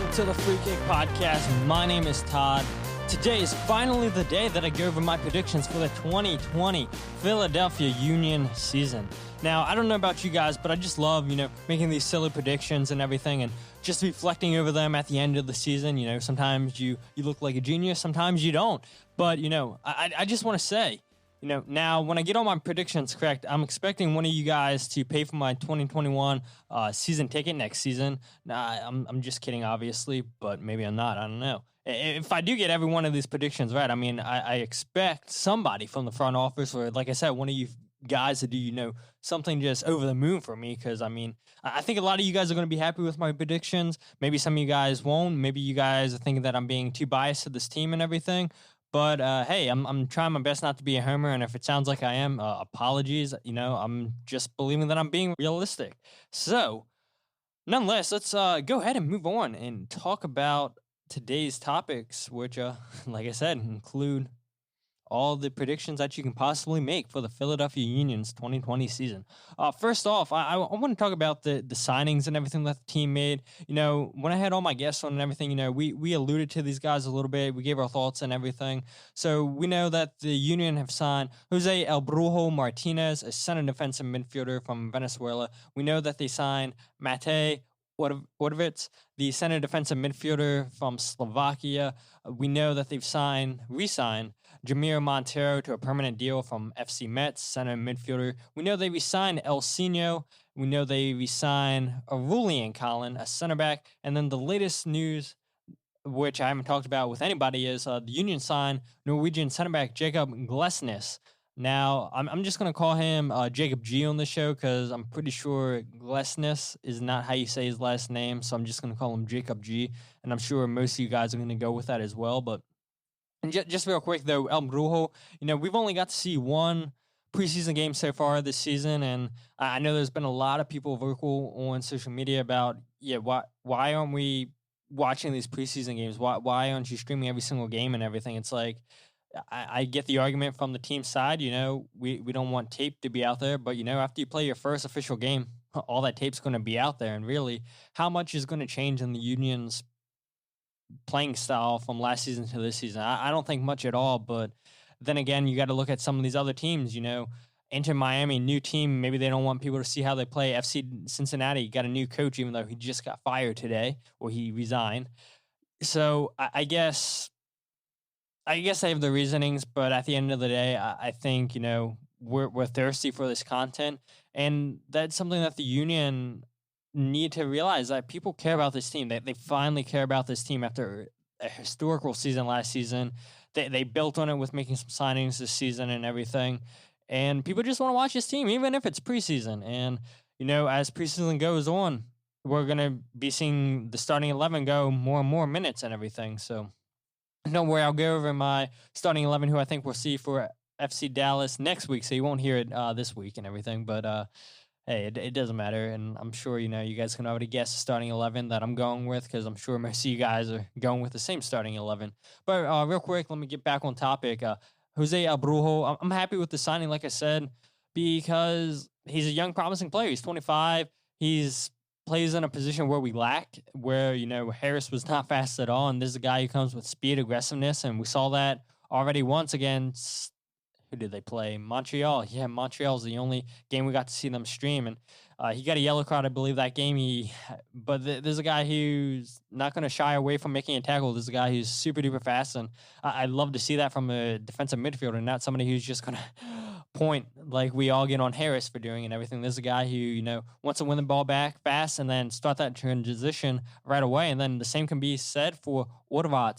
welcome to the Free Kick Podcast. My name is Todd. Today is finally the day that I go over my predictions for the 2020 Philadelphia Union season. Now, I don't know about you guys, but I just love, making these silly predictions and everything and just reflecting over them at the end of the season. Sometimes you look like a genius, sometimes you don't. But, I just want to say, now when I get all my predictions correct, I'm expecting one of you guys to pay for my 2021 season ticket next season. Nah, I'm just kidding, obviously, but maybe I'm not. I don't know. If I do get every one of these predictions right, I expect somebody from the front office, or like I said, one of you guys to do, something just over the moon for me. Because, I think a lot of you guys are going to be happy with my predictions. Maybe some of you guys won't. Maybe you guys are thinking that I'm being too biased to this team and everything. But, hey, I'm trying my best not to be a homer, and if it sounds like I am, apologies. I'm just believing that I'm being realistic. So, nonetheless, let's go ahead and move on and talk about today's topics, which, like I said, include all the predictions that you can possibly make for the Philadelphia Union's 2020 season. First off, I want to talk about the signings and everything that the team made. When I had all my guests on and everything, we alluded to these guys a little bit. We gave our thoughts and everything. So we know that the Union have signed Jose El Brujo Martinez, a center defensive midfielder from Venezuela. We know that they signed Matej Ordovic, the center defensive midfielder from Slovakia. We know that they've re-signed Jamir Montero to a permanent deal from FC Metz, center midfielder. We know they re-signed El Sino. We know they re-signed Aurelian Collin, a center back. And then the latest news, which I haven't talked about with anybody, is the Union signed Norwegian Center Back Jakob Glesnes. Now, I'm just going to call him Jacob G on the show because I'm pretty sure Glesnes is not how you say his last name, so I'm just going to call him Jacob G, and I'm sure most of you guys are going to go with that as well. But just real quick, though, El Brujo, we've only got to see one preseason game so far this season, and I know there's been a lot of people vocal on social media about, why aren't we watching these preseason games? Why aren't you streaming every single game and everything? It's like, I get the argument from the team side, we don't want tape to be out there, but, after you play your first official game, all that tape's going to be out there. And really, how much is going to change in the Union's playing style from last season to this season? I don't think much at all, but then again, you got to look at some of these other teams, Inter Miami, new team, maybe they don't want people to see how they play. FC Cincinnati got a new coach, even though he just got fired today, or he resigned. So I guess I have the reasonings, but at the end of the day, I think, we're thirsty for this content. And that's something that the Union need to realize, that people care about this team. They finally care about this team after a historical season last season. They built on it with making some signings this season and everything. And people just want to watch this team, even if it's preseason. And, as preseason goes on, we're going to be seeing the starting 11 go more and more minutes and everything. So don't worry, I'll go over my starting 11, who I think we'll see for FC Dallas next week, so you won't hear it this week and everything. But, hey, it doesn't matter, and I'm sure, you guys can already guess the starting 11 that I'm going with, because I'm sure most of you guys are going with the same starting 11. But real quick, let me get back on topic. Jose El Brujo, I'm happy with the signing, like I said, because he's a young, promising player. He's 25. He's plays in a position where we lack, where, Harris was not fast at all. And this is a guy who comes with speed, aggressiveness. And we saw that already once against, who did they play? Montreal. Yeah, Montreal's the only game we got to see them stream. And he got a yellow card, I believe, that game. But there's a guy who's not going to shy away from making a tackle. There's a guy who's super duper fast. And I'd love to see that from a defensive midfielder, not somebody who's just going to point like we all get on Harris for doing and everything. There's a guy who, wants to win the ball back fast and then start that transition right away. And then the same can be said for Ordovic.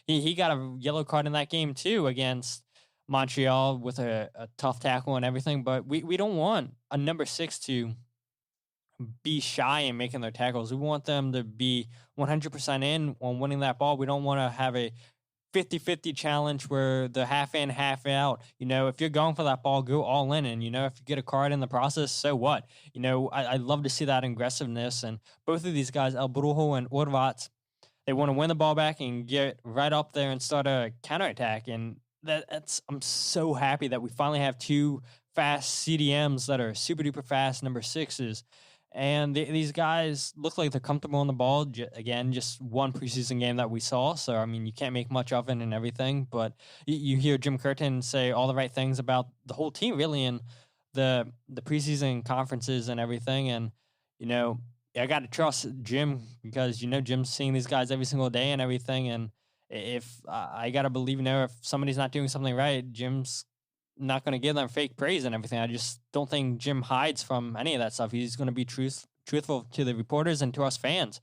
He got a yellow card in that game too against Montreal with a tough tackle and everything. But we don't want a number 6 to be shy in making their tackles. We want them to be 100% in on winning that ball. We don't want to have a 50-50 challenge where the half in, half out. If you're going for that ball, go all in. And, if you get a card in the process, so what? I'd love to see that aggressiveness. And both of these guys, El Brujo and Ordovic, they want to win the ball back and get right up there and start a counterattack. And I'm so happy that we finally have two fast CDMs that are super duper fast number 6s. And these guys look like they're comfortable on the ball. Again, just one preseason game that we saw. So, I mean, you can't make much of it and everything. But you hear Jim Curtin say all the right things about the whole team, really, in the preseason conferences and everything. And, you know, I got to trust Jim because, Jim's seeing these guys every single day and everything. And if I got to believe, if somebody's not doing something right, Jim's not going to give them fake praise and everything. I just don't think Jim hides from any of that stuff. He's going to be truthful to the reporters and to us fans.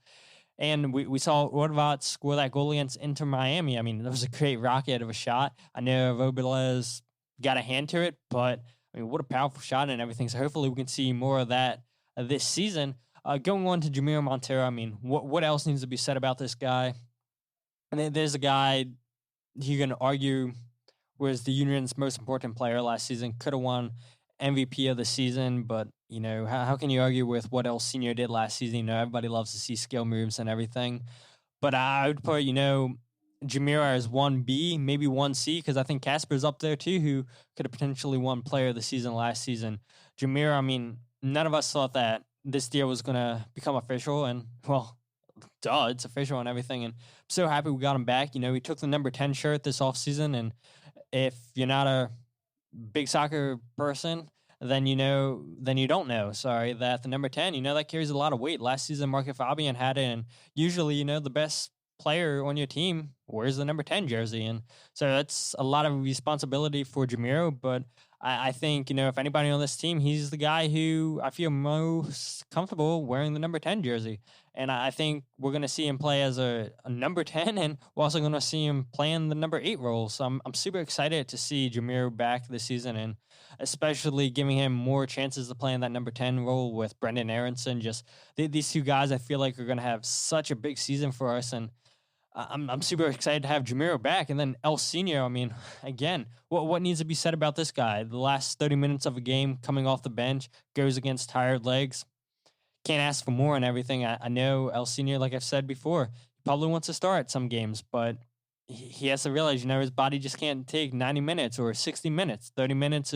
And we saw Orvat score that goal against Inter Miami. I mean, it was a great rocket of a shot. I know Robles got a hand to it, but I mean, what a powerful shot and everything. So hopefully we can see more of that this season. Going on to Jamiro Montero, I mean, what else needs to be said about this guy? And then there's a guy you can argue was the Union's most important player last season, could have won MVP of the season, but, how can you argue with what El Senior did last season? Everybody loves to see skill moves and everything. But I would put, Jamiro as 1B, maybe 1C, because I think Casper's up there too, who could have potentially won player of the season last season. Jamiro, I mean, none of us thought that this deal was going to become official, and, well, duh, it's official and everything. And I'm so happy we got him back. He took the number 10 shirt this offseason, and if you're not a big soccer person, then you don't know, that the number 10, that carries a lot of weight. Last season, Marco Fabian had it, and usually, the best player on your team wears the number 10 jersey. And so that's a lot of responsibility for Jamiro, but I think, if anybody on this team, he's the guy who I feel most comfortable wearing the number 10 jersey. And I think we're going to see him play as a number 10, and we're also going to see him playing the number 8 role. So I'm super excited to see Jamiro back this season, and especially giving him more chances to play in that number 10 role with Brendan Aronson. Just these two guys I feel like are going to have such a big season for us, and I'm super excited to have Jamiro back. And then El Senior, I mean, again, what needs to be said about this guy? The last 30 minutes of a game coming off the bench, goes against tired legs. Can't ask for more and everything. I know El Senior, like I've said before, probably wants to start some games, but he has to realize, his body just can't take 90 minutes or 60 minutes. 30 minutes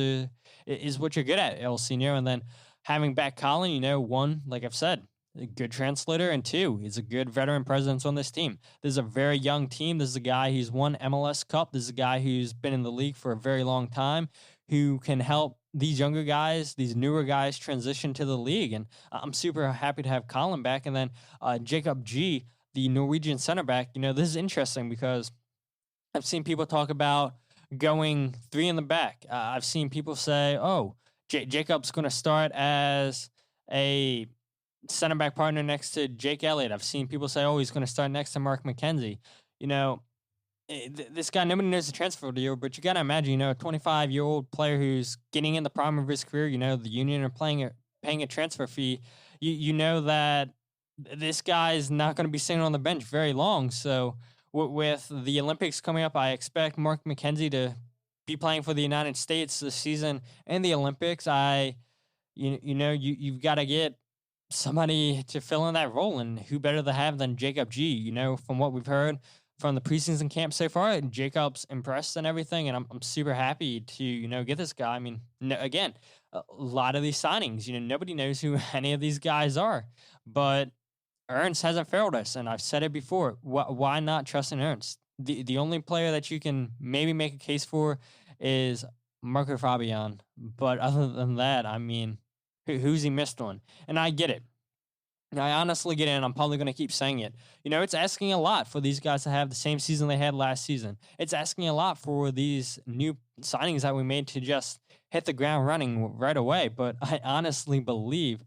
is what you're good at, El Senior. And then having back Colin, one, like I've said, a good translator, and two, he's a good veteran presence on this team. This is a very young team. This is a guy who's won MLS Cup. This is a guy who's been in the league for a very long time, who can help these younger guys, these newer guys, transition to the league. And I'm super happy to have Colin back. And then Jakob G, the Norwegian Center Back, this is interesting because I've seen people talk about going 3 in the back. I've seen people say, Jacob's going to start as a center back partner next to Jake Elliott. I've seen people say, he's going to start next to Mark McKenzie. This guy, nobody knows the transfer deal, but you got to imagine, a 25-year-old player who's getting in the prime of his career, the Union are paying a transfer fee. You know that this guy is not going to be sitting on the bench very long. So with the Olympics coming up, I expect Mark McKenzie to be playing for the United States this season and the Olympics. You've got to get somebody to fill in that role, and who better to have than Jakob G? From what we've heard from the preseason camp so far, Jacob's impressed and everything, and I'm super happy to get this guy. I mean, again, a lot of these signings, nobody knows who any of these guys are, but Ernst hasn't failed us, and I've said it before. Why not trust in Ernst? The only player that you can maybe make a case for is Marco Fabian, but other than that, I mean, who's he missed on? And I get it. I honestly get it, and I'm probably going to keep saying it. It's asking a lot for these guys to have the same season they had last season. It's asking a lot for these new signings that we made to just hit the ground running right away. But I honestly believe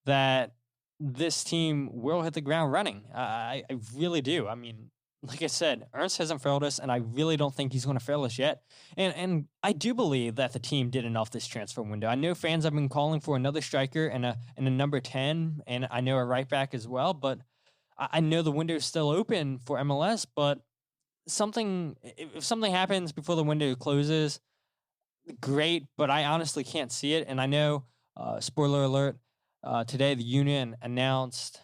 that this team will hit the ground running. I really do. I mean, like I said, Ernst hasn't failed us, and I really don't think he's going to fail us yet. And I do believe that the team did enough this transfer window. I know fans have been calling for another striker and a number 10, and I know a right back as well, but I know the window is still open for MLS, but if something happens before the window closes, great, but I honestly can't see it. And I know, spoiler alert, today the Union announced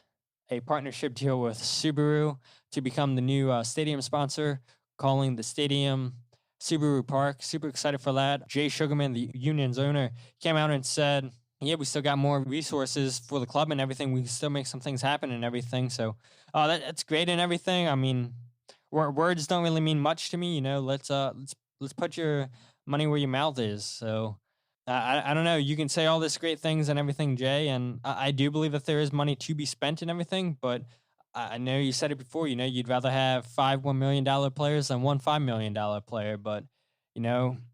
a partnership deal with Subaru to become the new stadium sponsor, calling the stadium Subaru Park. Super excited for that. Jay Sugarman, the Union's owner, came out and said, yeah, we still got more resources for the club and everything. We can still make some things happen and everything. So that's great and everything. I mean, words don't really mean much to me. Let's put your money where your mouth is. So I don't know. You can say all this great things and everything, Jay, and I do believe that there is money to be spent and everything. But I know you said it before. You'd rather have five $1 million players than one $5 million player. But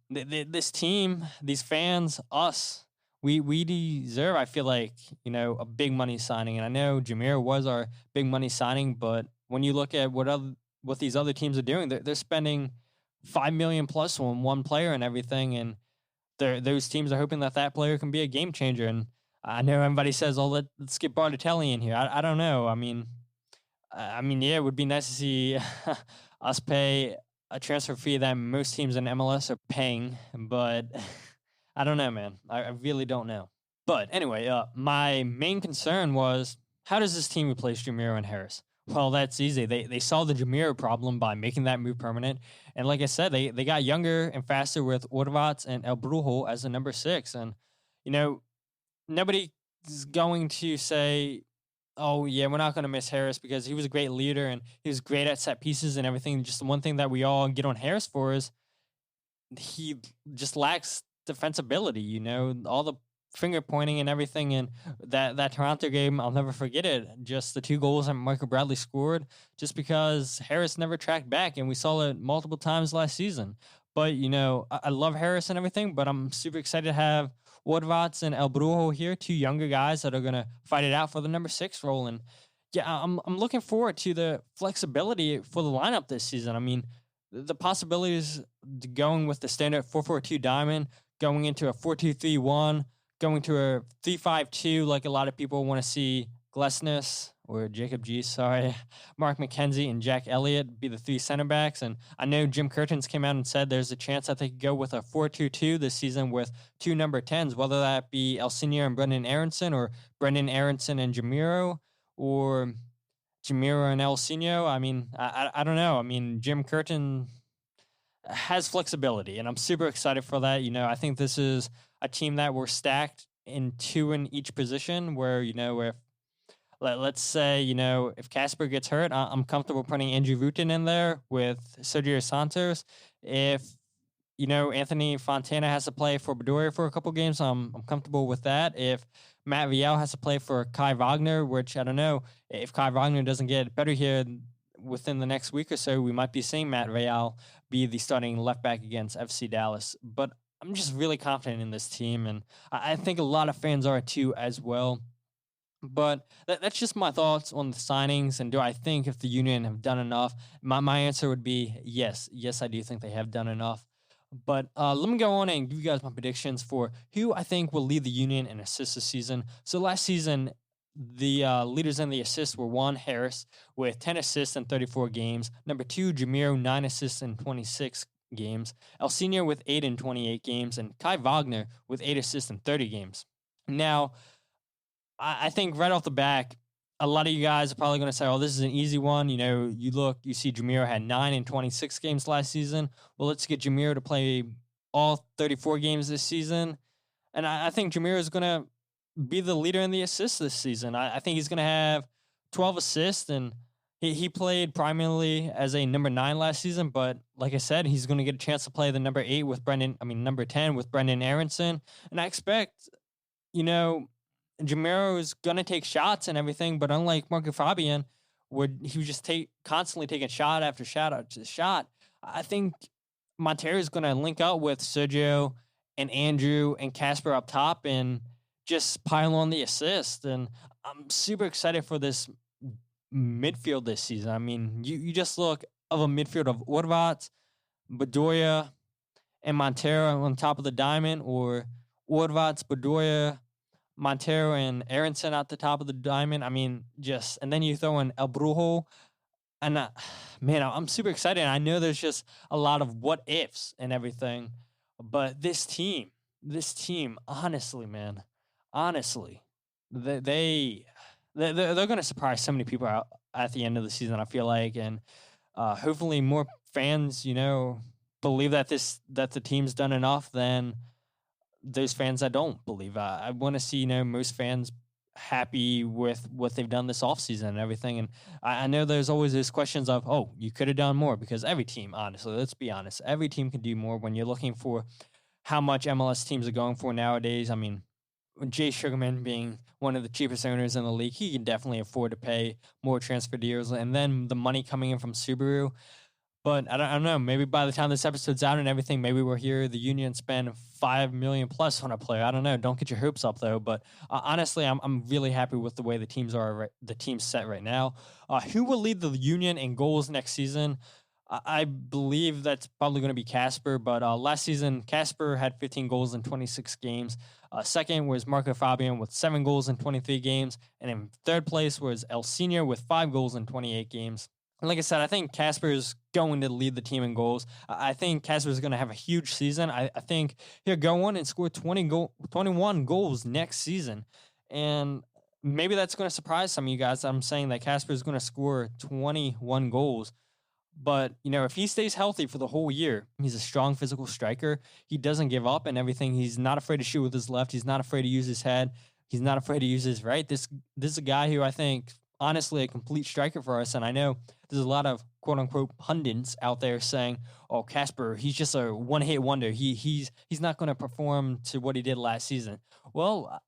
this team, these fans, us, we deserve. I feel like a big money signing, and I know Jameer was our big money signing. But when you look at what these other teams are doing, they're spending 5 million plus on one player and everything, and those teams are hoping that player can be a game changer. And I know everybody says, "Oh, let's get Bartelli in here." I don't know. I mean, yeah, it would be nice to see us pay a transfer fee that most teams in MLS are paying, but I don't know, man. I really don't know. But anyway, my main concern was, how does this team replace Jamiro and Harris? Well, that's easy. They solved the Jamiro problem by making that move permanent. And like I said, they got younger and faster with Orvats and El Brujo as the number 6. And, nobody is going to say, oh, yeah, we're not going to miss Harris because he was a great leader and he was great at set pieces and everything. Just the one thing that we all get on Harris for is he just lacks defensibility, all the finger pointing and everything. And that Toronto game, I'll never forget it. Just the 2 goals that Michael Bradley scored, just because Harris never tracked back, and we saw it multiple times last season. But I love Harris and everything, but I'm super excited to have Woodvats and El Brujo here, 2 younger guys that are gonna fight it out for the number 6 role. And yeah, I'm looking forward to the flexibility for the lineup this season. I mean, the possibilities going with the standard 4-4-2 diamond, going into a 4-2-3-1, going to a 3-5-2, like a lot of people want to see Glesnes or Jacob G, Mark McKenzie and Jack Elliott be the 3 center backs. And I know Jim Curtins came out and said there's a chance that they could go with a 4-2-2 this season with 2 number 10s, whether that be Elsinio and Brendan Aronson, or Brendan Aronson and Jamiro, or Jamiro and Elsinio. I mean, I don't know. I mean, Jim Curtin has flexibility, and I'm super excited for that. I think this is a team that we're stacked in 2 in each position, where, if let's say, if Casper gets hurt, I'm comfortable putting Andrew Wooten in there with Sergio Santos. If, Anthony Fontana has to play for Bedoya for a couple games, I'm comfortable with that. If Matt Vial has to play for Kai Wagner, which I don't know, if Kai Wagner doesn't get better here within the next week or so, we might be seeing Matt Vial be the starting left back against FC Dallas. But I'm just really confident in this team, and I think a lot of fans are too as well. But that's just my thoughts on the signings. And do I think if the Union have done enough? My answer would be yes. Yes, I do think they have done enough. But let me go on and give you guys my predictions for who I think will lead the Union in assists this season. So last season, the leaders in the assists were 1, Harris, with 10 assists in 34 games. Number 2, Jamiro, 9 assists in 26 games. Elsinio with 8 in 28 games. And Kai Wagner with 8 assists in 30 games. Now, I think right off the back, a lot of you guys are probably going to say, oh, this is an easy one. You see Jamiro had 9 in 26 games last season. Well, let's get Jamiro to play all 34 games this season. And I think Jamiro is going to be the leader in the assists this season. I think he's going to have 12 assists, and he played primarily as a number 9 last season. But like I said, he's going to get a chance to play the number 10 with Brendan Aronson. And I expect, Jamiro is going to take shots and everything, but unlike Marco Fabian, where he was just constantly taking shot after shot after shot, I think Montero is going to link up with Sergio and Andrew and Casper up top and just pile on the assist. And I'm super excited for this midfield this season. I mean, you just look of a midfield of Orvats, Bedoya, and Montero on top of the diamond, or Orvats, Bedoya, Montero, and Aronson at the top of the diamond. I mean, and then you throw in El Brujo. And man, I'm super excited. I know there's just a lot of what ifs and everything, but this team, honestly, man, they're going to surprise so many people out at the end of the season, I feel like. And hopefully more fans, believe that the team's done enough, then those fans that don't believe. I want to see, most fans happy with what they've done this offseason and everything. And I know there's always those questions of, oh, you could have done more, because every team, honestly, let's be honest, every team can do more when you're looking for how much MLS teams are going for nowadays. I mean, Jay Sugarman being one of the cheapest owners in the league, he can definitely afford to pay more transfer deals. And then the money coming in from Subaru. But I don't know. Maybe by the time this episode's out and everything, maybe we're here. The Union spend $5 million plus on a player. I don't know. Don't get your hopes up though. But honestly, I'm really happy with the way the teams are. The team's set right now. Who will lead the Union in goals next season? I believe that's probably going to be Casper. But last season, Casper had 15 goals in 26 games. Second was Marco Fabian with 7 goals in 23 games, and in third place was El Senior with 5 goals in 28 games. Like I said, I think Casper's going to lead the team in goals. I think Casper's going to have a huge season. I think he'll go on and score 21 goals next season. And maybe that's going to surprise some of you guys. I'm saying that Casper's going to score 21 goals. But, if he stays healthy for the whole year, he's a strong physical striker. He doesn't give up and everything. He's not afraid to shoot with his left. He's not afraid to use his head. He's not afraid to use his right. This is a guy who I think, honestly, a complete striker for us. And I know there's a lot of quote-unquote pundits out there saying, oh, Casper, he's just a one-hit wonder. He's not going to perform to what he did last season. Well,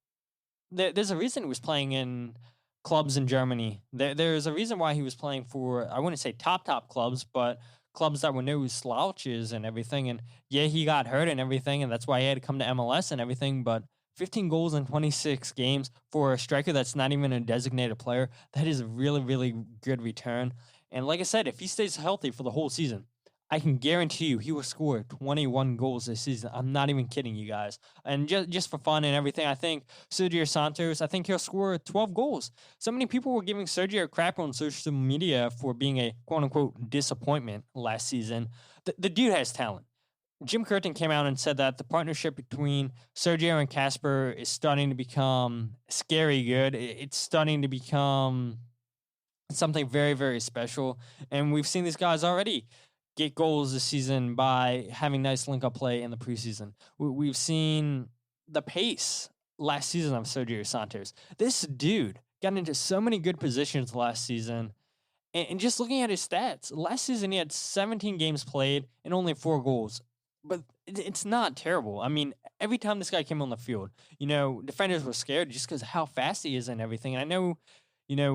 there's a reason he was playing in clubs in Germany. There's a reason why he was playing for, I wouldn't say top clubs, but clubs that were no slouches and everything. And yeah, he got hurt and everything, and that's why he had to come to MLS and everything. But 15 goals in 26 games for a striker that's not even a designated player, that is a really, really good return. And like I said, if he stays healthy for the whole season, I can guarantee you he will score 21 goals this season. I'm not even kidding you guys. And just for fun and everything, I think Sergio Santos, I think he'll score 12 goals. So many people were giving Sergio crap on social media for being a quote-unquote disappointment last season. The dude has talent. Jim Curtin came out and said that the partnership between Sergio and Casper is starting to become scary good. It's starting to become something very, very special. And we've seen these guys already get goals this season by having nice link-up play in the preseason. We've seen the pace last season of Sergio Santos. This dude got into so many good positions last season. And just looking at his stats, last season he had 17 games played and only 4 goals. But it's not terrible. I mean, every time this guy came on the field, defenders were scared just because of how fast he is and everything. And I know,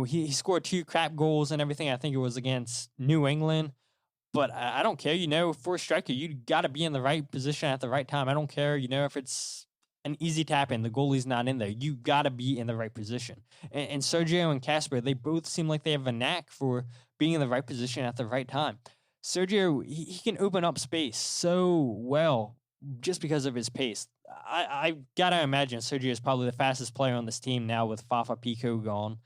he scored 2 crap goals and everything. I think it was against New England. But I don't care, for a striker, you got to be in the right position at the right time. I don't care, if it's an easy tap in, the goalie's not in there. You got to be in the right position. And Sergio and Casper, they both seem like they have a knack for being in the right position at the right time. Sergio, he can open up space so well just because of his pace. I got to imagine Sergio is probably the fastest player on this team now with Fafa Pico gone.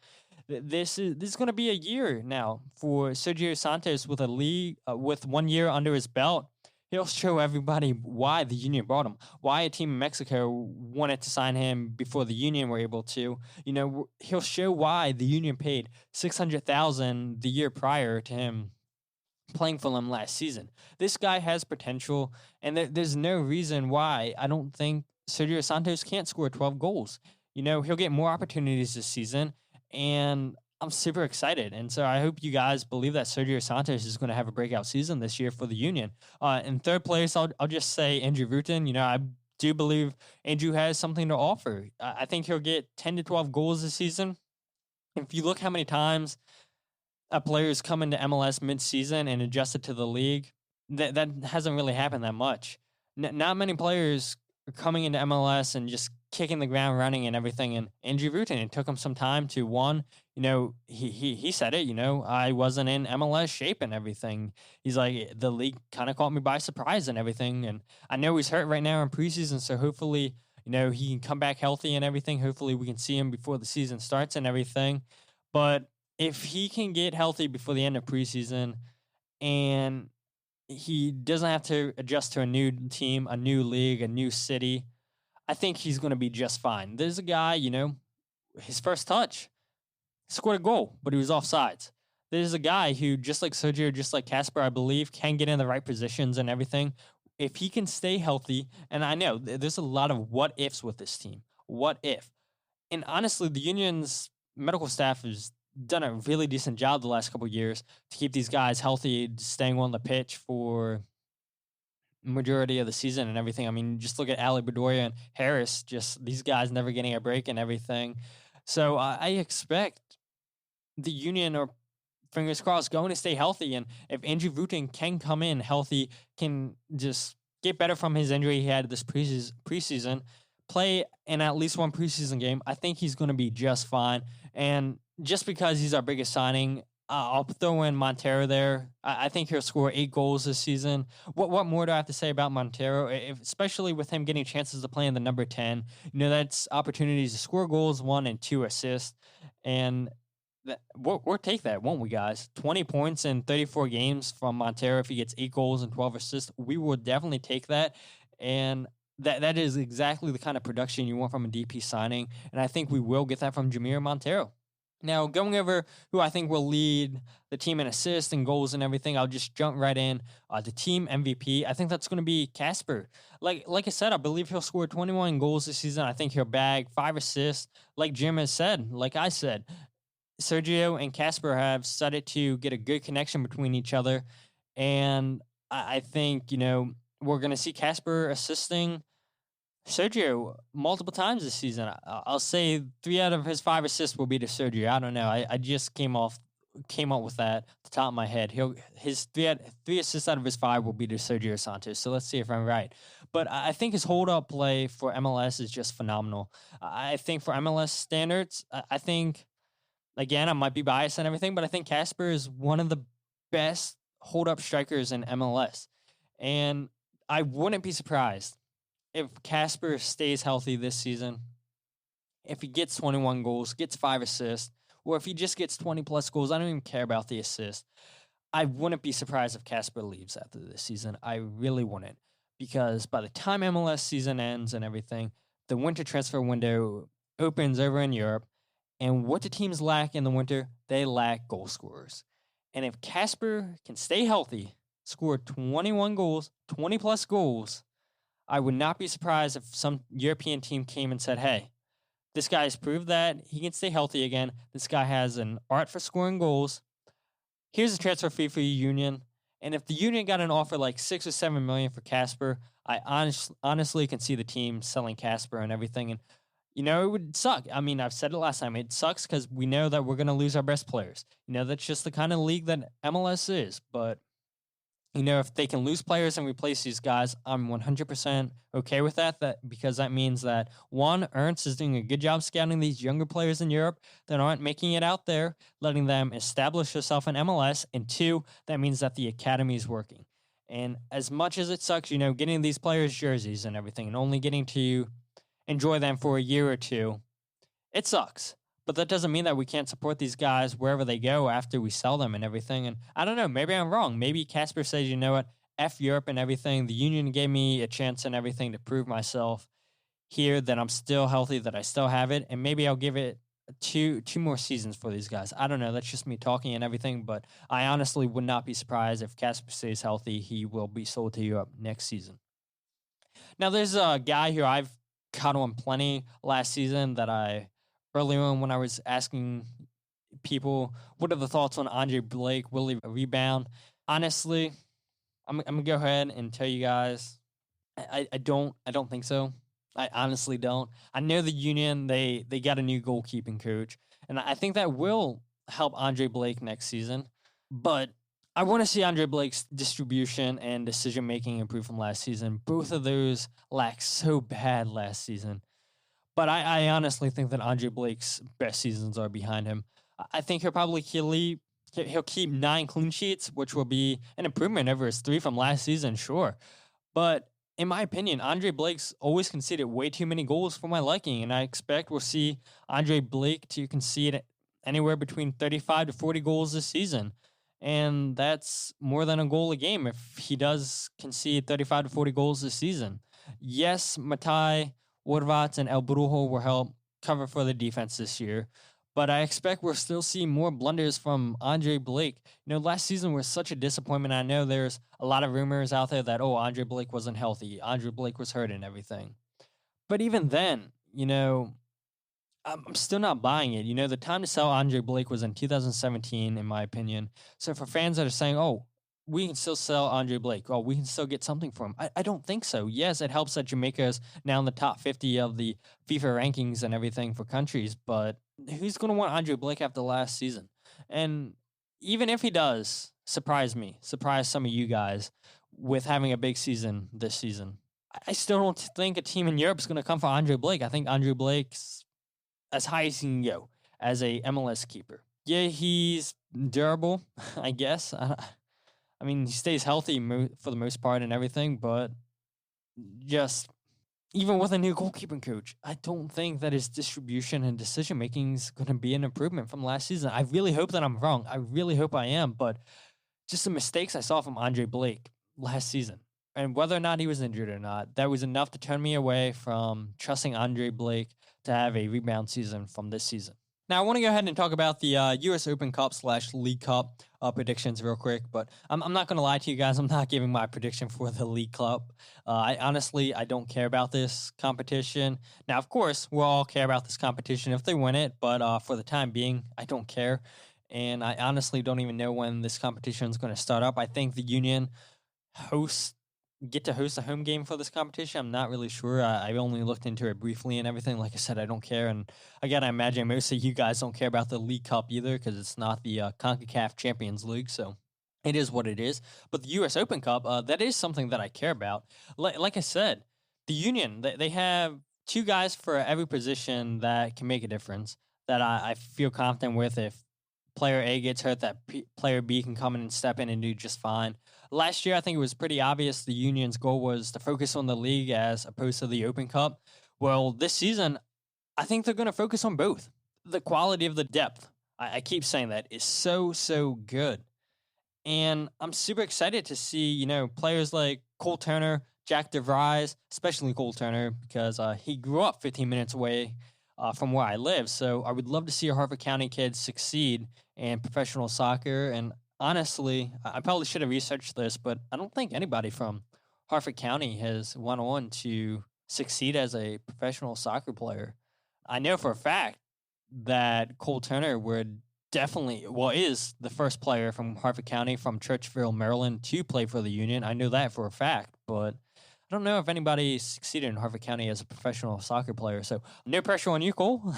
This is going to be a year now for Sergio Santos with a league with 1 year under his belt. He'll show everybody why the Union brought him, why a team in Mexico wanted to sign him before the Union were able to. He'll show why the Union paid $600,000 the year prior to him playing for them last season. This guy has potential, and there's no reason why I don't think Sergio Santos can't score 12 goals. He'll get more opportunities this season. And I'm super excited. And so I hope you guys believe that Sergio Santos is going to have a breakout season this year for the Union. In third place, I'll just say Andrew Rutten. I do believe Andrew has something to offer. I think he'll get 10 to 12 goals this season. If you look how many times a player has come into MLS mid-season and adjusted to the league, that hasn't really happened that much. Not many players are coming into MLS and just kicking the ground running and everything. And Andrew Rutten, it took him some time to he said it, I wasn't in MLS shape and everything. He's like, the league kind of caught me by surprise and everything. And I know he's hurt right now in preseason, so hopefully, he can come back healthy and everything. Hopefully we can see him before the season starts and everything. But if he can get healthy before the end of preseason and he doesn't have to adjust to a new team, a new league, a new city, I think he's going to be just fine. There's a guy, his first touch, scored a goal, but he was offsides. There's a guy who, just like Sergio, just like Casper, I believe, can get in the right positions and everything. if he can stay healthy, and I know there's a lot of what ifs with this team. What if? And honestly, the Union's medical staff has done a really decent job the last couple of years to keep these guys healthy, staying on the pitch for majority of the season and everything. I mean, just look at Ali Bedoya and Harris, just these guys never getting a break and everything. So I expect the Union, or fingers crossed, going to stay healthy. And if Andrew Wooten can come in healthy, can just get better from his injury he had this preseason, play in at least one preseason game, I think he's going to be just fine. And just because he's our biggest signing, I'll throw in Montero there. I think he'll score 8 goals this season. What more do I have to say about Montero? Especially with him getting chances to play in the number 10, that's opportunities to score goals, 1 and 2 assists, and we'll take that, won't we, guys? 20 points in 34 games from Montero. If he gets 8 goals and 12 assists, we will definitely take that. And that is exactly the kind of production you want from a DP signing. And I think we will get that from Jamir Montero. Now, going over who I think will lead the team in assists and goals and everything, I'll just jump right in. The team MVP, I think that's going to be Casper. Like I said, I believe he'll score 21 goals this season. I think he'll bag 5 assists. Like Jim has said, like I said, Sergio and Casper have started to get a good connection between each other. And I think, we're going to see Casper assisting Sergio multiple times this season. I'll say 3 out of his 5 assists will be to Sergio. I don't know. I just came up with that at the top of my head. His 3 assists out of his 5 will be to Sergio Santos. So let's see if I'm right. But I think his hold-up play for MLS is just phenomenal. I think for MLS standards, I think, again, I might be biased and everything, but I think Casper is one of the best hold-up strikers in MLS. And I wouldn't be surprised if Casper stays healthy this season, if he gets 21 goals, gets 5 assists, or if he just gets 20-plus goals. I don't even care about the assist. I wouldn't be surprised if Casper leaves after this season. I really wouldn't, because by the time MLS season ends and everything, the winter transfer window opens over in Europe, and what do teams lack in the winter? They lack goal scorers. And if Casper can stay healthy, score 21 goals, 20-plus goals, I would not be surprised if some European team came and said, hey, this guy has proved that he can stay healthy again. This guy has an art for scoring goals. Here's a transfer fee for you, Union. And if the Union got an offer like $6 or $7 million for Casper, I honestly can see the team selling Casper and everything. And, it would suck. I mean, I've said it last time. It sucks because we know that we're going to lose our best players. That's just the kind of league that MLS is. But if they can lose players and replace these guys, I'm 100% okay with that. Because that means that, 1, Ernst is doing a good job scouting these younger players in Europe that aren't making it out there, letting them establish themselves in MLS. And 2, that means that the academy is working. And as much as it sucks, getting these players jerseys and everything and only getting to enjoy them for a year or 2, it sucks. But that doesn't mean that we can't support these guys wherever they go after we sell them and everything. And I don't know, maybe I'm wrong. Maybe Casper says, you know what, F Europe and everything. The Union gave me a chance and everything to prove myself here, that I'm still healthy, that I still have it. And maybe I'll give it two more seasons for these guys. I don't know. That's just me talking and everything. But I honestly would not be surprised if Casper stays healthy. He will be sold to Europe next season. Now, there's a guy who I've caught on plenty last season that early on when I was asking people, what are the thoughts on Andre Blake? Will he rebound? Honestly, I'm going to go ahead and tell you guys, I don't think so. I honestly don't. I know the Union, they got a new goalkeeping coach, and I think that will help Andre Blake next season. But I want to see Andre Blake's distribution and decision-making improve from last season. Both of those lacked so bad last season. But I honestly think that Andre Blake's best seasons are behind him. I think he'll keep 9 clean sheets, which will be an improvement over his 3 from last season, sure. But in my opinion, Andre Blake's always conceded way too many goals for my liking, and I expect we'll see Andre Blake to concede anywhere between 35 to 40 goals this season. And that's more than a goal a game if he does concede 35 to 40 goals this season. Yes, Matai, Orvats, and El Brujo will help cover for the defense this year. But I expect we'll still see more blunders from Andre Blake. Last season was such a disappointment. I know there's a lot of rumors out there that, Andre Blake wasn't healthy. Andre Blake was hurt and everything. But even then, I'm still not buying it. The time to sell Andre Blake was in 2017, in my opinion. So for fans that are saying, we can still sell Andre Blake, we can still get something for him, I don't think so. Yes, it helps that Jamaica is now in the top 50 of the FIFA rankings and everything for countries, but who's going to want Andre Blake after last season? And even if he does surprise some of you guys with having a big season this season, I still don't think a team in Europe is going to come for Andre Blake. I think Andre Blake's as high as he can go as a MLS keeper. Yeah, he's durable, I guess. I mean, he stays healthy for the most part and everything, but just even with a new goalkeeping coach, I don't think that his distribution and decision-making is going to be an improvement from last season. I really hope that I'm wrong. I really hope I am, but just the mistakes I saw from Andre Blake last season, and whether or not he was injured or not, that was enough to turn me away from trusting Andre Blake to have a rebound season from this season. Now, I want to go ahead and talk about the U.S. Open Cup / League Cup predictions real quick, but I'm not going to lie to you guys. I'm not giving my prediction for the League Cup. I don't care about this competition. Now, of course, we'll all care about this competition if they win it, but for the time being, I don't care. And I honestly don't even know when this competition is going to start up. I think the Union get to host a home game for this competition. I'm not really sure. I only looked into it briefly and everything. Like I said, I don't care. And again, I imagine most of you guys don't care about the League Cup either because it's not the CONCACAF Champions League. So it is what it is. But the U.S. Open Cup, that is something that I care about. Like I said, the Union, they have two guys for every position that can make a difference that I feel confident with. If player A gets hurt, that player B can come in and step in and do just fine. Last year, I think it was pretty obvious the Union's goal was to focus on the league as opposed to the Open Cup. Well, this season, I think they're going to focus on both. The quality of the depth, I keep saying that, is so, so good. And I'm super excited to see, players like Cole Turner, Jack DeVries, especially Cole Turner, because he grew up 15 minutes away from where I live. So I would love to see a Harford County kid succeed in professional soccer. And honestly, I probably should have researched this, but I don't think anybody from Harford County has went on to succeed as a professional soccer player. I know for a fact that Cole Turner is the first player from Harford County from Churchville, Maryland to play for the Union. I know that for a fact, but I don't know if anybody succeeded in Harford County as a professional soccer player, so no pressure on you, Cole.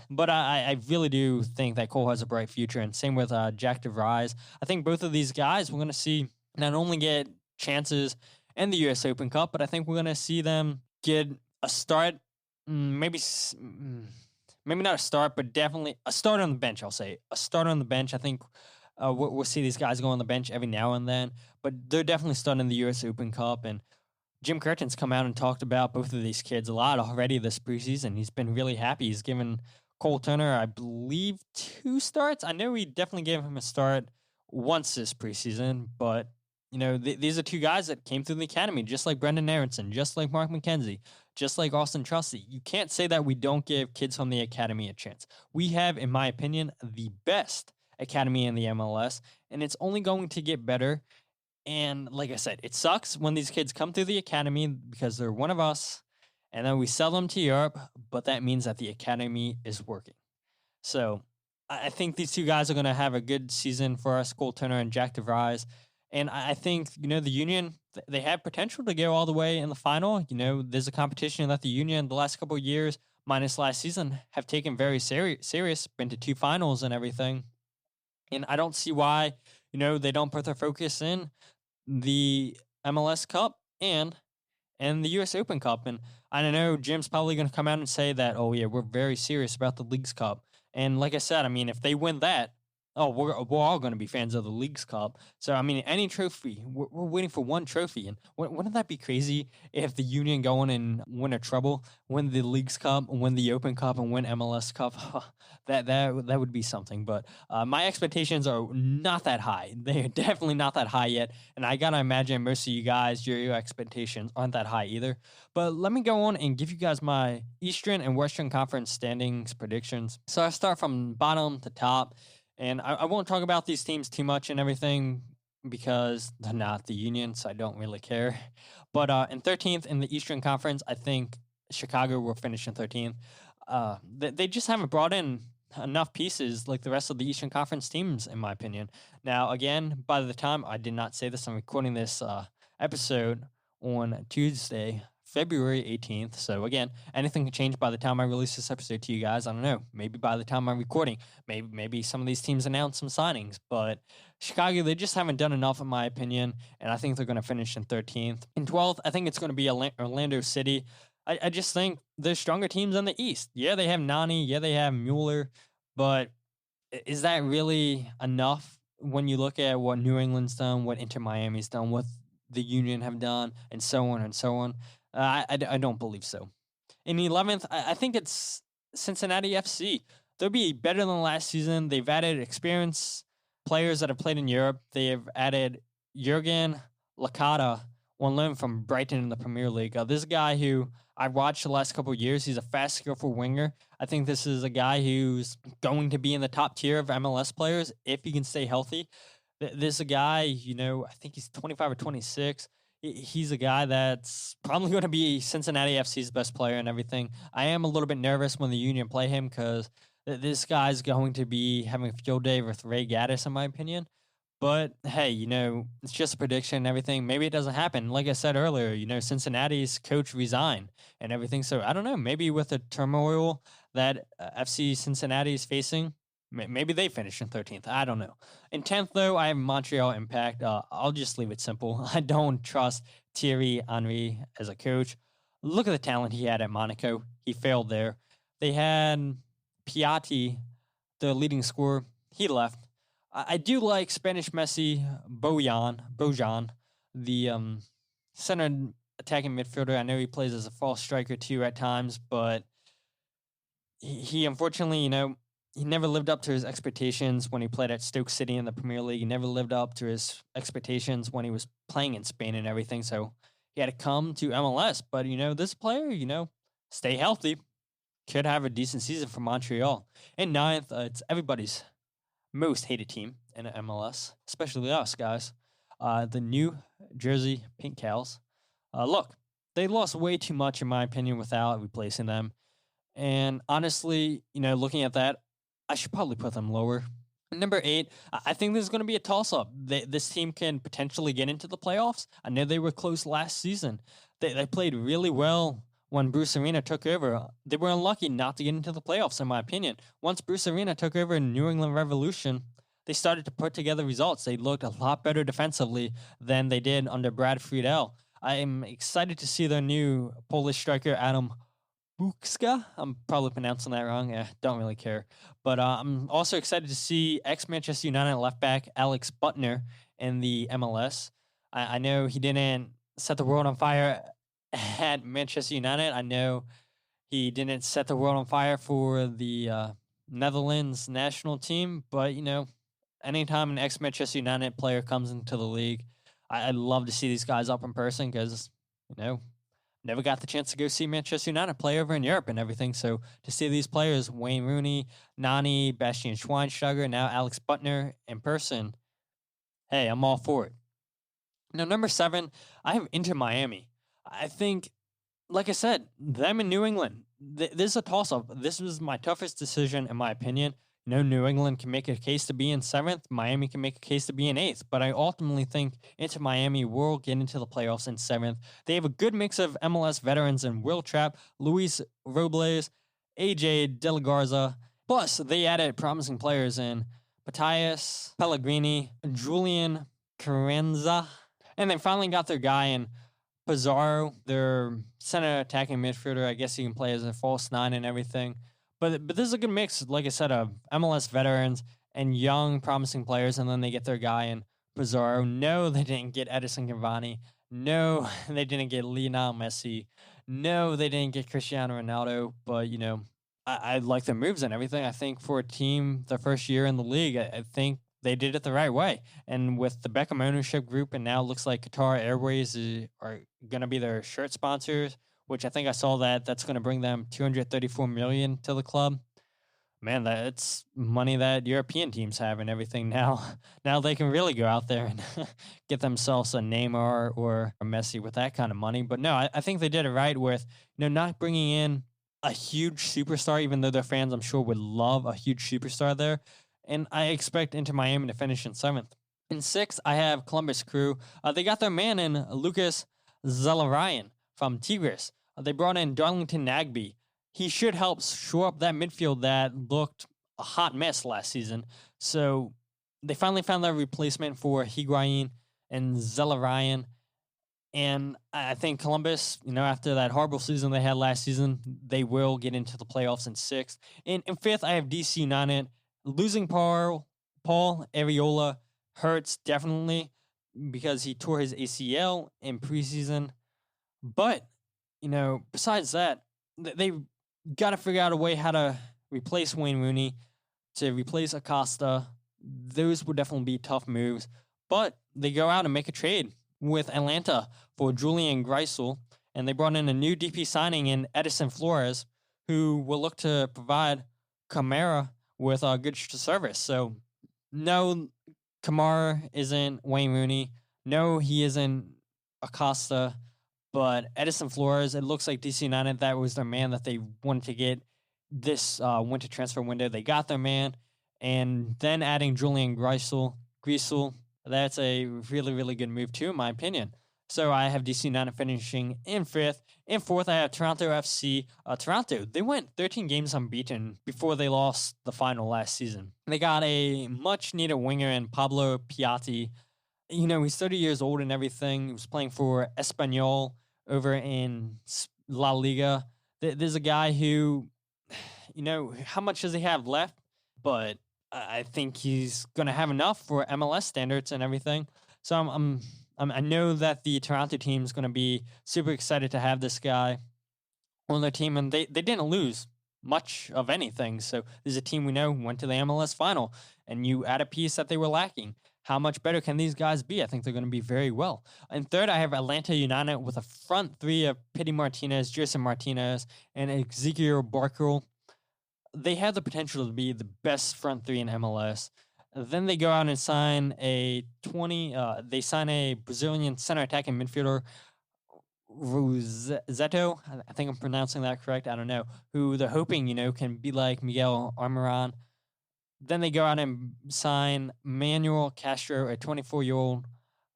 But I really do think that Cole has a bright future, and same with Jack DeVries. I think both of these guys we're going to see not only get chances in the U.S. Open Cup, but I think we're going to see them get a start, maybe not a start, but definitely a start on the bench, I'll say. A start on the bench. I think we'll see these guys go on the bench every now and then, but they're definitely starting the U.S. Open Cup, and Jim Curtin's come out and talked about both of these kids a lot already this preseason. He's been really happy. He's given Cole Turner, I believe, 2 starts. I know he definitely gave him a start once this preseason, but, these are 2 guys that came through the academy, just like Brendan Aronson, just like Mark McKenzie, just like Austin Trusty. You can't say that we don't give kids from the academy a chance. We have, in my opinion, the best academy in the MLS, and it's only going to get better. And like I said, it sucks when these kids come through the academy because they're one of us, and then we sell them to Europe, but that means that the academy is working. So I think these 2 guys are going to have a good season for us, Cole Turner and Jack DeVries. And I think, the Union, they have potential to go all the way in the final. There's a competition that the Union the last couple of years, minus last season, have taken very serious, been to 2 finals and everything. And I don't see why, they don't put their focus in the MLS Cup and the U.S. Open Cup. And I don't know, Jim's probably going to come out and say that, we're very serious about the Leagues Cup. And like I said, I mean, if they win that, Oh, we're all going to be fans of the Leagues Cup. So, I mean, any trophy, we're waiting for one trophy. And wouldn't that be crazy if the Union go in and win a treble, win the Leagues Cup, win the Open Cup, and win MLS Cup? That would be something. But my expectations are not that high. They're definitely not that high yet. And I got to imagine most of you guys, your expectations aren't that high either. But let me go on and give you guys my Eastern and Western Conference standings predictions. So I start from bottom to top. And I won't talk about these teams too much and everything because they're not the Union, so I don't really care. But in 13th in the Eastern Conference, I think Chicago will finish in 13th. They just haven't brought in enough pieces like the rest of the Eastern Conference teams, in my opinion. Now, again, by the time I did not say this, I'm recording this episode on Tuesday, February 18th. So again, anything can change by the time I release this episode to you guys. I don't know. Maybe by the time I'm recording, maybe some of these teams announce some signings. But Chicago, they just haven't done enough, in my opinion. And I think they're going to finish in 13th. In 12th, I think it's going to be Orlando City. I just think there's stronger teams in the East. Yeah, they have Nani. Yeah, they have Mueller. But is that really enough when you look at what New England's done, what Inter Miami's done, what the Union have done, and so on and so on? I don't believe so. In 11th, I think it's Cincinnati FC. They'll be better than last season. They've added experienced players that have played in Europe. They have added Jurgen Lakata on loan from Brighton in the Premier League. This is a guy who I've watched the last couple of years. He's a fast, skillful winger. I think this is a guy who's going to be in the top tier of MLS players if he can stay healthy. This is a guy, I think he's 25 or 26. He's a guy that's probably going to be Cincinnati FC's best player and everything. I am a little bit nervous when the Union play him because this guy's going to be having a field day with Ray Gaddis, in my opinion. But, hey, it's just a prediction and everything. Maybe it doesn't happen. Like I said earlier, Cincinnati's coach resigned and everything. So, I don't know. Maybe with the turmoil that FC Cincinnati is facing, maybe they finish in 13th. I don't know. In 10th, though, I have Montreal Impact. I'll just leave it simple. I don't trust Thierry Henry as a coach. Look at the talent he had at Monaco. He failed there. They had Piatti, the leading scorer. He left. I do like Spanish Messi, Bojan, the center attacking midfielder. I know he plays as a false striker, too, at times. But he unfortunately, he never lived up to his expectations when he played at Stoke City in the Premier League. He never lived up to his expectations when he was playing in Spain and everything. So he had to come to MLS. But, this player, stay healthy, could have a decent season for Montreal. In 9th, it's everybody's most hated team in MLS, especially us, guys. The New Jersey Pink Cows. Look, they lost way too much, in my opinion, without replacing them. And honestly, looking at that, I should probably put them lower. Number 8, I think this is going to be a toss-up. This team can potentially get into the playoffs. I know they were close last season. They played really well when Bruce Arena took over. They were unlucky not to get into the playoffs, in my opinion. Once Bruce Arena took over in New England Revolution, they started to put together results. They looked a lot better defensively than they did under Brad Friedel. I am excited to see their new Polish striker, Adam Bukska. I'm probably pronouncing that wrong. Don't really care. But I'm also excited to see ex-Manchester United left back Alex Butner in the MLS. I know he didn't set the world on fire at Manchester United. I know he didn't set the world on fire for the Netherlands national team. But, anytime an ex-Manchester United player comes into the league, I'd love to see these guys up in person because, never got the chance to go see Manchester United play over in Europe and everything. So to see these players, Wayne Rooney, Nani, Bastian Schweinsteiger, now Alex Butner in person, hey, I'm all for it. Now, number 7, I have Inter Miami. I think, like I said, them in New England, this is a toss-up. This was my toughest decision, in my opinion. New England can make a case to be in 7th. Miami can make a case to be in 8th. But I ultimately think Inter Miami will get into the playoffs in 7th. They have a good mix of MLS veterans in Will Trapp, Luis Robles, AJ De La Garza. Plus, they added promising players in Matthias Pellegrini, Julian Carranza. And they finally got their guy in Pizarro, their center attacking midfielder. I guess he can play as a false 9 and everything. But this is a good mix, like I said, of MLS veterans and young, promising players, and then they get their guy in Pizarro. No, they didn't get Edison Cavani. No, they didn't get Lionel Messi. No, they didn't get Cristiano Ronaldo. But, I like their moves and everything. I think for a team, their first year in the league, I think they did it the right way. And with the Beckham ownership group, and now it looks like Qatar Airways are going to be their shirt sponsors, which I think I saw that's going to bring them $234 million to the club. Man, that's money that European teams have and everything now. Now they can really go out there and get themselves a Neymar or a Messi with that kind of money. But no, I think they did it right with, not bringing in a huge superstar, even though their fans, I'm sure, would love a huge superstar there. And I expect Inter Miami to finish in 7th. In 6th, I have Columbus Crew. They got their man in Lucas Zelarayan from Tigres. They brought in Darlington Nagbe. He should help shore up that midfield that looked a hot mess last season. So they finally found their replacement for Higuain and Zelarayan. And I think Columbus, after that horrible season they had last season, they will get into the playoffs in 6th. In 5th, I have DC United. Losing Paul Arriola hurts definitely because he tore his ACL in preseason. But, besides that, they got to figure out a way how to replace Wayne Rooney, to replace Acosta. Those would definitely be tough moves. But they go out and make a trade with Atlanta for Julian Greisel, and they brought in a new DP signing in Edison Flores, who will look to provide Kamara with a good service. So, no, Kamara isn't Wayne Rooney. No, he isn't Acosta. But Edison Flores, it looks like DC United, that was their man that they wanted to get this winter transfer window. They got their man. And then adding Julian Greisel, that's a really, really good move too, in my opinion. So I have DC United finishing in 5th. In 4th, I have Toronto FC. Toronto, they went 13 games unbeaten before they lost the final last season. They got a much-needed winger in Pablo Piatti. He's 30 years old and everything. He was playing for Espanyol over in La Liga. There's a guy who, how much does he have left? But I think he's going to have enough for MLS standards and everything. So I know that the Toronto team is going to be super excited to have this guy on their team, and they didn't lose much of anything. So there's a team we know went to the MLS final, and you add a piece that they were lacking. How much better can these guys be? I think they're going to be very well. In 3rd, I have Atlanta United with a front 3 of Pity Martinez, Jason Martinez, and Ezekiel Barkel. They have the potential to be the best front 3 in MLS. Then they go out and sign a Brazilian center attacking midfielder, Rosetto. I think I'm pronouncing that correct. I don't know. Who they're hoping, can be like Miguel Almiron. Then they go out and sign Manuel Castro, a 24-year-old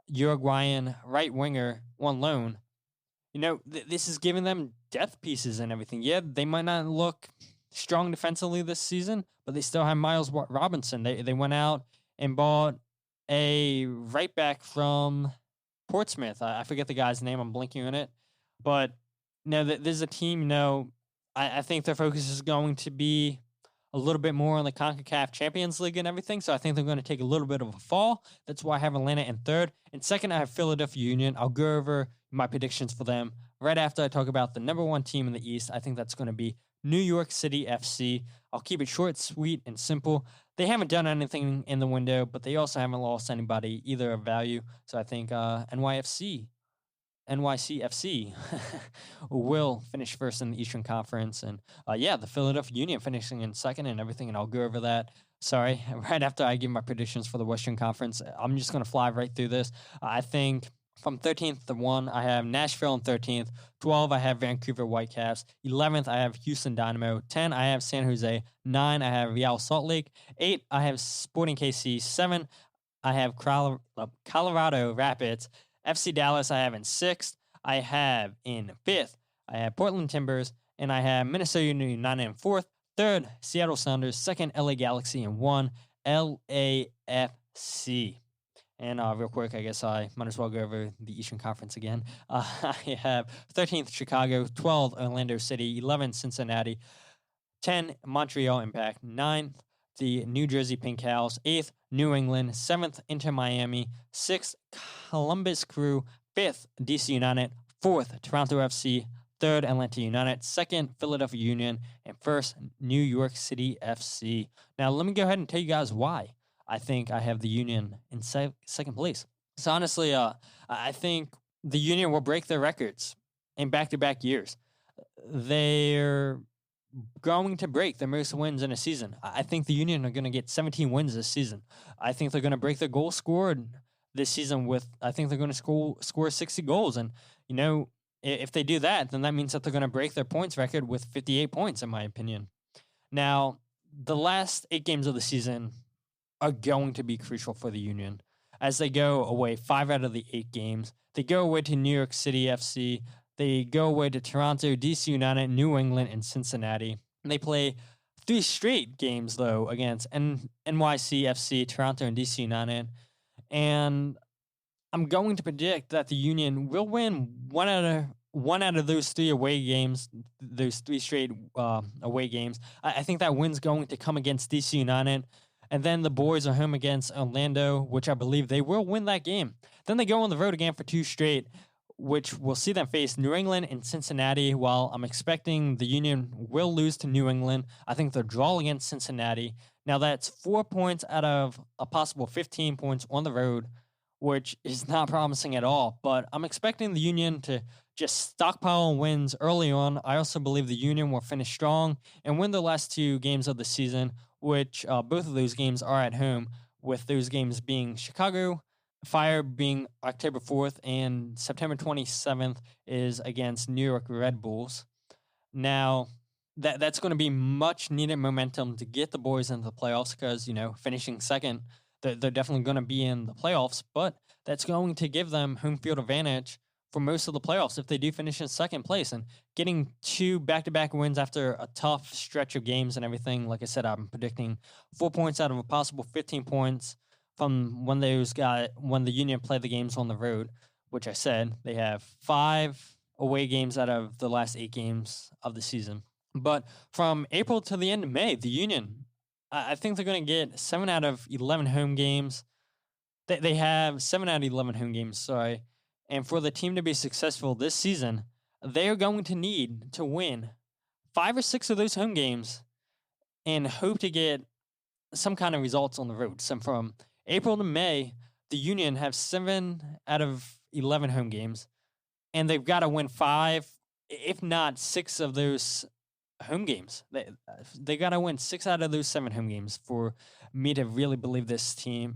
Uruguayan right winger on loan. This is giving them depth pieces and everything. Yeah, they might not look strong defensively this season, but they still have Miles Robinson. They went out and bought a right back from Portsmouth. I forget the guy's name. I'm blinking on it. But, there's a team, I think their focus is going to be a little bit more on the CONCACAF Champions League and everything, so I think they're going to take a little bit of a fall. That's why I have Atlanta in 3rd. In 2nd, I have Philadelphia Union. I'll go over my predictions for them right after I talk about the number 1 team in the East. I think that's going to be New York City FC. I'll keep it short, sweet, and simple. They haven't done anything in the window, but they also haven't lost anybody either of value. So I think NYCFC will finish first in the Eastern Conference. And the Philadelphia Union finishing in 2nd and everything, and I'll go over that. Sorry, right after I give my predictions for the Western Conference. I'm just going to fly right through this. I think from 13th to 1, I have Nashville in 13th. 12, I have Vancouver Whitecaps. 11th, I have Houston Dynamo. 10, I have San Jose. 9, I have Real Salt Lake. 8, I have Sporting KC. 7, I have Colorado Rapids. FC Dallas, I have in 6th. I have in 5th. I have Portland Timbers. And I have Minnesota United in 4th. 3rd, Seattle Sounders. 2nd, LA Galaxy. And 1, LAFC. And real quick, I guess I might as well go over the Eastern Conference again. I have 13th, Chicago. 12, Orlando City. 11, Cincinnati. 10, Montreal Impact. 9, the New Jersey Pink Cows. 8th, New England. 7th, Inter Miami. 6th, Columbus Crew. 5th, DC United. 4th, Toronto FC. 3rd, Atlanta United. 2nd, Philadelphia Union. And 1st, New York City FC. Now, let me go ahead and tell you guys why I think I have the Union in second place. So, honestly, I think the Union will break their records in back-to-back years. They're going to break their most wins in a season. I think the Union are going to get 17 wins this season. I think they're going to break their goal scored this season I think they're going to score 60 goals. And, if they do that, then that means that they're going to break their points record with 58 points, in my opinion. Now, the last 8 games of the season are going to be crucial for the Union as they go away 5 out of the 8 games. They go away to New York City FC. They go away to Toronto, DC United, New England, and Cincinnati. And they play 3 straight games, though, against NYC FC, Toronto, and DC United. And I'm going to predict that the Union will win one out of those 3 away games, those 3 straight away games. I think that win's going to come against DC United. And then the boys are home against Orlando, which I believe they will win that game. Then they go on the road again for 2 straight, which will see them face New England and Cincinnati. While I'm expecting the Union will lose to New England, I think they'll draw against Cincinnati. Now, that's 4 points out of a possible 15 points on the road, which is not promising at all. But I'm expecting the Union to just stockpile wins early on. I also believe the Union will finish strong and win the last 2 games of the season, which both of those games are at home, with those games being Chicago Fire being October 4th, and September 27th is against New York Red Bulls. Now, that's going to be much needed momentum to get the boys into the playoffs because, finishing second, they're definitely going to be in the playoffs, but that's going to give them home field advantage for most of the playoffs if they do finish in second place. And getting 2 back-to-back wins after a tough stretch of games and everything, like I said, I'm predicting 4 points out of a possible 15 points from when the Union play the games on the road, which I said they have 5 away games out of the last 8 games of the season. But from April to the end of May, the Union, I think they're going to get 7 out of 11 home games. They have 7 out of 11 home games, sorry. And for the team to be successful this season, they are going to need to win 5 or 6 of those home games and hope to get some kind of results on the road. So from April to May, the Union have 7 out of 11 home games, and they've got to win 5, if not 6 of those home games. They got to win 6 out of those 7 home games for me to really believe in this team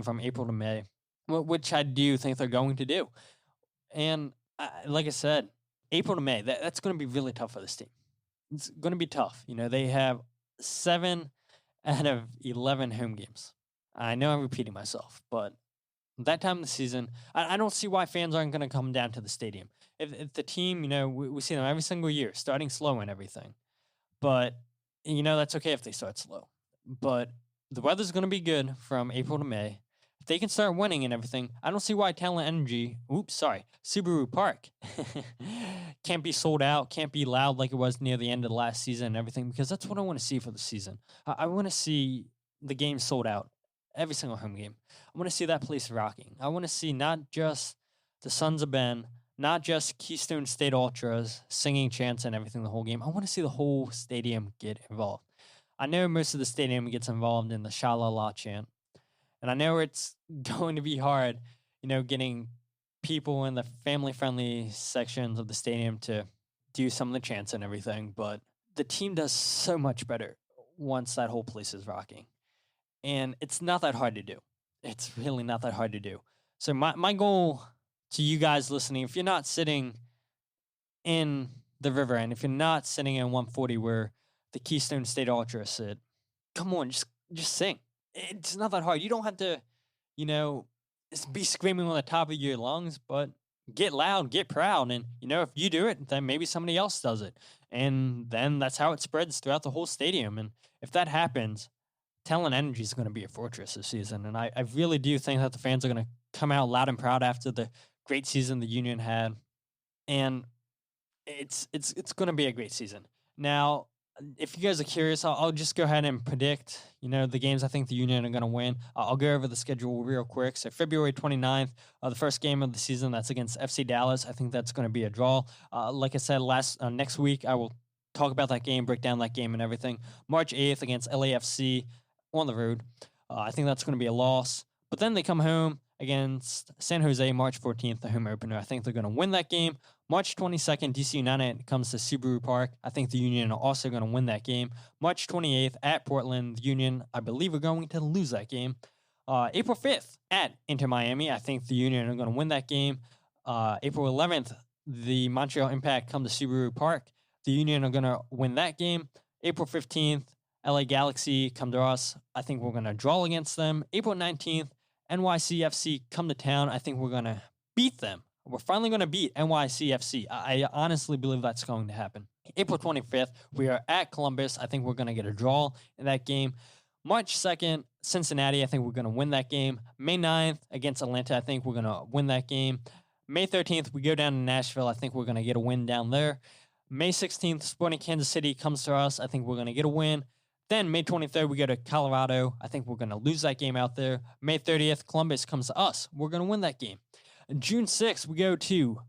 from April to May, which I do think they're going to do. And like I said, April to May, that's going to be really tough for this team. It's going to be tough. They have 7 out of 11 home games. I know I'm repeating myself, but that time of the season, I don't see why fans aren't going to come down to the stadium. If the team, we see them every single year, starting slow and everything. But, that's okay if they start slow. But the weather's going to be good from April to May. If they can start winning and everything, I don't see why Subaru Park can't be sold out, can't be loud like it was near the end of the last season and everything, because that's what I want to see for the season. I want to see the game sold out, every single home game. I want to see that place rocking. I want to see not just the Sons of Ben, not just Keystone State Ultras singing chants and everything the whole game. I want to see the whole stadium get involved. I know most of the stadium gets involved in the Sha-La-La chant. And I know it's going to be hard, getting people in the family-friendly sections of the stadium to do some of the chants and everything. But the team does so much better once that whole place is rocking. And it's not that hard to do. It's really not that hard to do. So my goal to you guys listening, if you're not sitting in the river end, if you're not sitting in 140 where the Keystone State Ultras sit, come on, just sing. It's not that hard. You don't have to, be screaming on the top of your lungs, but get loud, get proud. And, if you do it, then maybe somebody else does it. And then that's how it spreads throughout the whole stadium. And if that happens, Talent Energy is going to be a fortress this season. And I really do think that the fans are going to come out loud and proud after the great season the Union had. And it's going to be a great season. Now, If you guys are curious, I'll just go ahead and predict, the games I think the Union are going to win. I'll go over the schedule real quick. So February 29th, the first game of the season, that's against FC Dallas. I think that's going to be a draw. Like I said, next week, I will talk about that game, break down that game and everything. March 8th against LAFC on the road. I think that's going to be a loss. But then they come home against San Jose, March 14th, the home opener. I think they're going to win that game. March 22nd, DC United comes to Subaru Park. I think the Union are also going to win that game. March 28th at Portland, the Union, I believe, are going to lose that game. April 5th at Inter Miami, I think the Union are going to win that game. April 11th, the Montreal Impact come to Subaru Park. The Union are going to win that game. April 15th, LA Galaxy come to us. I think we're going to draw against them. April 19th, NYCFC come to town. I think we're going to beat them. We're finally going to beat NYCFC. I honestly believe that's going to happen. April 25th, we are at Columbus. I think we're going to get a draw in that game. March 2nd, Cincinnati. I think we're going to win that game. May 9th, against Atlanta. I think we're going to win that game. May 13th, we go down to Nashville. I think we're going to get a win down there. May 16th, Sporting Kansas City comes to us. I think we're going to get a win. Then May 23rd, we go to Colorado. I think we're going to lose that game out there. May 30th, Columbus comes to us. We're going to win that game. June 6th, we go to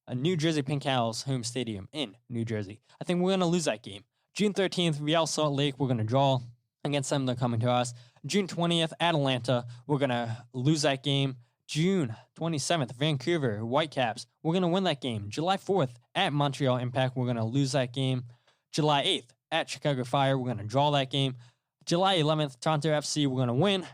a New Jersey Pink Owls home stadium in New Jersey. I think we're going to lose that game. June 13th, Real Salt Lake, we're going to draw against them. They're coming to us. June 20th, Atlanta, we're going to lose that game. June 27th, Vancouver Whitecaps, we're going to win that game. July 4th, at Montreal Impact, we're going to lose that game. July 8th, at Chicago Fire, we're going to draw that game. July 11th, Toronto FC, we're going to win.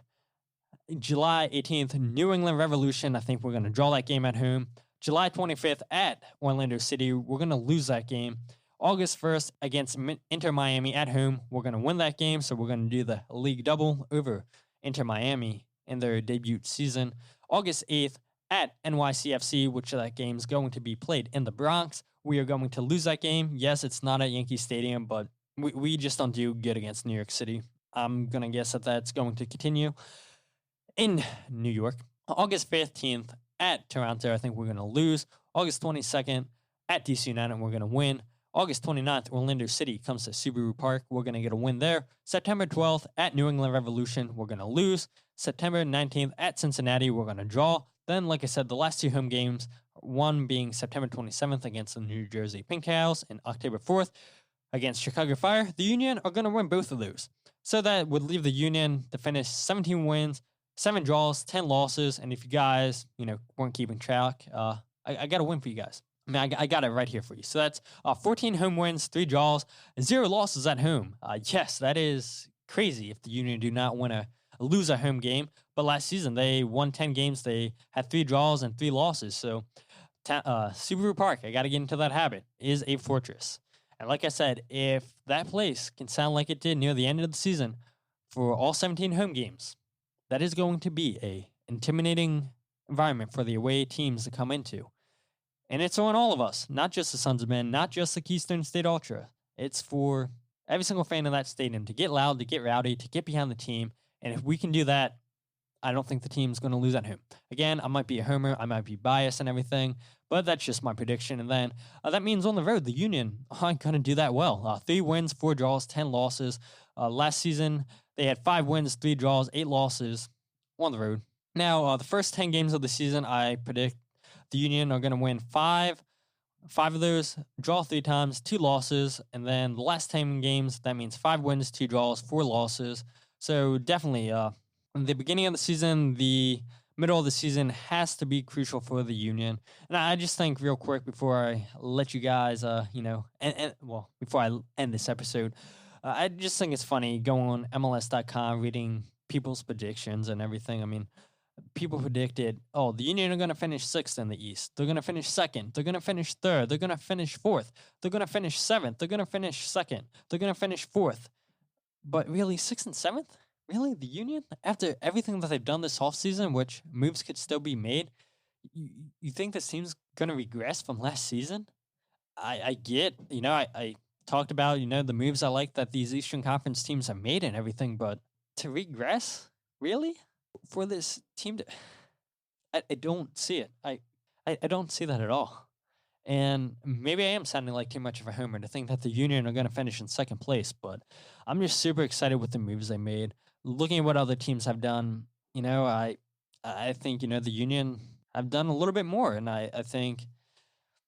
July 18th, New England Revolution. I think we're going to draw that game at home. July 25th at Orlando City. We're going to lose that game. August 1st against Inter Miami at home. We're going to win that game. So we're going to do the league double over Inter Miami in their debut season. August 8th at NYCFC, which that game is going to be played in the Bronx. We are going to lose that game. Yes, it's not at Yankee Stadium, but we just don't do good against New York City. I'm going to guess that that's going to continue. In New York, August 15th at Toronto, I think we're going to lose. August 22nd at DC United, we're going to win. August 29th, Orlando City comes to Subaru Park. We're going to get a win there. September 12th at New England Revolution, we're going to lose. September 19th at Cincinnati, we're going to draw. Then, like I said, the last two home games, one being September 27th against the New Jersey Pink Owls and October 4th against Chicago Fire. The Union are going to win both of those. So that would leave the Union to finish 17 wins, 7 draws, 10 losses, and if you guys, weren't keeping track, I got a win for you guys. I got it right here for you. So that's 14 home wins, 3 draws, and 0 losses at home. Yes, that is crazy if the Union do not lose a home game. But last season, they won 10 games. They had 3 draws and 3 losses. So Subaru Park, I got to get into that habit, is a fortress. And like I said, if that place can sound like it did near the end of the season for all 17 home games, that is going to be a intimidating environment for the away teams to come into. And it's on all of us, not just the Sons of Men, not just the Keystone State Ultra. It's for every single fan of that stadium to get loud, to get rowdy, to get behind the team. And if we can do that, I don't think the team's going to lose at home. Again, I might be a homer, I might be biased and everything, but that's just my prediction. And then that means on the road, the Union aren't going to do that well. 3 wins, 4 draws, 10 losses. Last season, they had 5 wins, 3 draws, 8 losses on the road. Now, the first 10 games of the season, I predict the Union are going to win 5 of those, draw 3 times, 2 losses. And then the last 10 games, that means 5 wins, 2 draws, 4 losses. So definitely, the beginning of the season, the middle of the season has to be crucial for the Union. And I just think real quick before I let you guys, before I end this episode, I just think it's funny going on MLS.com, reading people's predictions and everything. I mean, people predicted, the Union are going to finish 6th in the East. They're going to finish 2nd. They're going to finish 3rd. They're going to finish 4th. They're going to finish 7th. They're going to finish 2nd. They're going to finish 4th. But really, 6th and 7th? Really? The Union? After everything that they've done this offseason, which moves could still be made, you think this team's going to regress from last season? I get, I talked about, the moves I like that these Eastern Conference teams have made and everything, but to regress? Really? For this team to... I don't see it. I don't see that at all. And maybe I am sounding like too much of a homer to think that the Union are going to finish in second place, but I'm just super excited with the moves they made. Looking at what other teams have done, I think the Union have done a little bit more, and I think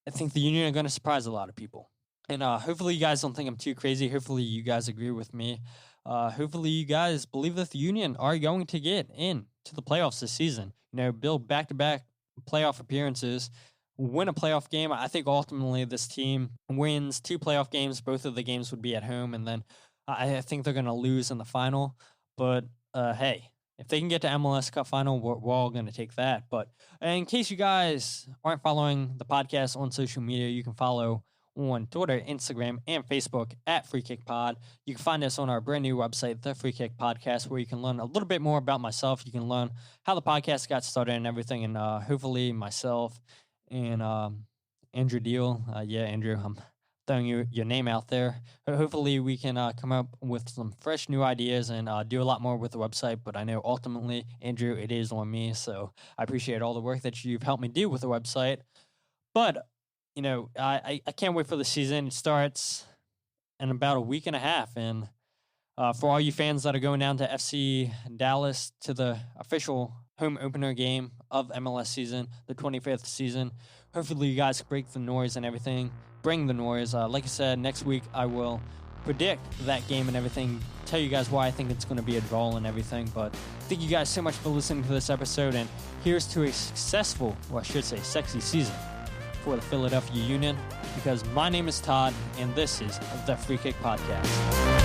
the Union are going to surprise a lot of people. And hopefully you guys don't think I'm too crazy. Hopefully you guys agree with me. Hopefully you guys believe that the Union are going to get in to the playoffs this season. Build back-to-back playoff appearances, win a playoff game. I think ultimately this team wins 2 playoff games. Both of the games would be at home, and then I think they're going to lose in the final. But hey, if they can get to MLS Cup final, we're all going to take that. But in case you guys aren't following the podcast on social media, you can follow on Twitter, Instagram, and Facebook at Free Kick Pod. You can find us on our brand new website, The Free Kick Podcast, where you can learn a little bit more about myself. You can learn how the podcast got started and everything, and hopefully myself and Andrew Deal. Andrew, I'm throwing your name out there. Hopefully we can come up with some fresh new ideas and do a lot more with the website. But I know ultimately, Andrew, it is on me. So I appreciate all the work that you've helped me do with the website. But, I can't wait for the season. It starts in about a week and a half. And for all you fans that are going down to FC Dallas to the official home opener game of MLS season, the 25th season, hopefully you guys break the noise and everything. Bring the noise. Like I said, next week I will predict that game and everything, tell you guys why I think it's going to be a draw and everything. But thank you guys so much for listening to this episode, and here's to a successful, or I should say sexy season for the Philadelphia Union, because my name is Todd, and this is the Free Kick Podcast.